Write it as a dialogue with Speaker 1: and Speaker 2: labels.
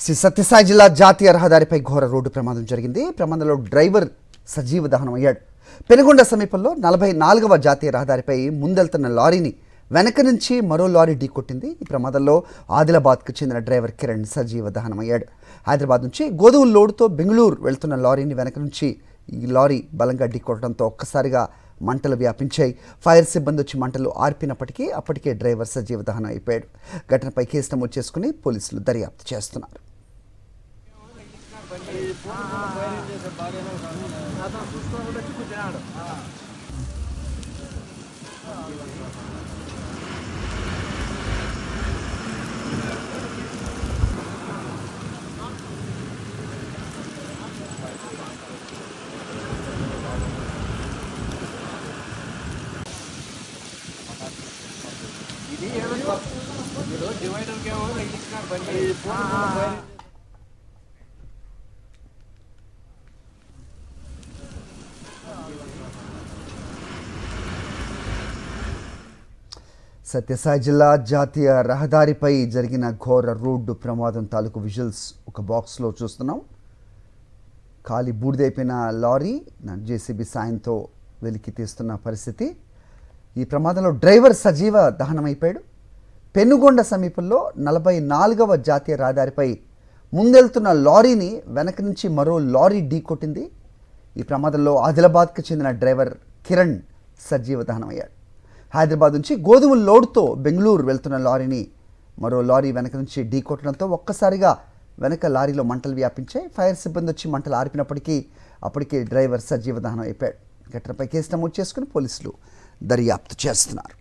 Speaker 1: శ్రీ సత్యసాయి జిల్లా జాతీయ రహదారిపై ఘోర రోడ్డు ప్రమాదం జరిగింది. ప్రమాదంలో డ్రైవర్ సజీవ దహనం అయ్యాడు. పెనుగొండ సమీపంలో 44వ జాతీయ రహదారిపై ముందెళ్తున్న లారీని వెనక నుంచి మరో లారీ ఢీకొట్టింది. ఈ ప్రమాదంలో ఆదిలాబాద్కు చెందిన డ్రైవర్ కిరణ్ సజీవ దహనం అయ్యాడు. హైదరాబాద్ నుంచి గోధుమ లోడుతో బెంగళూరు వెళ్తున్న లారీని వెనక నుంచి ఈ లారీ బలంగా ఢీకొట్టడంతో ఒక్కసారిగా మంటలు వ్యాపించాయి. ఫైర్ సిబ్బంది వచ్చి మంటలు ఆర్పినప్పటికీ అప్పటికే డ్రైవర్ సజీవ దహనం అయిపోయాడు. ఘటనపై కేసు నమోదు చేసుకుని పోలీసులు దర్యాప్తు చేస్తున్నారు. సత్యసాయి జిల్లా జాతీయ రహదారిపై జరిగిన ఘోర రోడ్డు ప్రమాదం తాలూకు విజువల్స్ ఒక బాక్స్లో చూస్తున్నాం. ఖాళీ బూడిదైపోయిన లారీ జేసీబీ సాయంతో వెలికి తీస్తున్న పరిస్థితి. ఈ ప్రమాదంలో డ్రైవర్ సజీవ దహనమైపోయాడు. పెనుగొండ సమీపంలో 44వ జాతీయ రహదారిపై ముందెళ్తున్న లారీని వెనక నుంచి మరో లారీ ఢీకొట్టింది. ఈ ప్రమాదంలో ఆదిలాబాద్కు చెందిన డ్రైవర్ కిరణ్ సజీవ దహనమయ్యాడు. హైదరాబాద్ నుంచి గోధుమ లోడ్తో బెంగళూరు వెళ్తున్న లారీని మరో లారీ వెనక నుంచి ఢీకొట్టడంతో ఒక్కసారిగా వెనక లారీలో మంటలు వ్యాపించాయి. ఫైర్ సిబ్బంది వచ్చి మంటలు ఆర్పినప్పటికీ అప్పటికే డ్రైవర్ సజీవ దహనం అయిపోయాడు. ఘటనపై కేసు నమోదు చేసుకుని పోలీసులు దర్యాప్తు చేస్తున్నారు.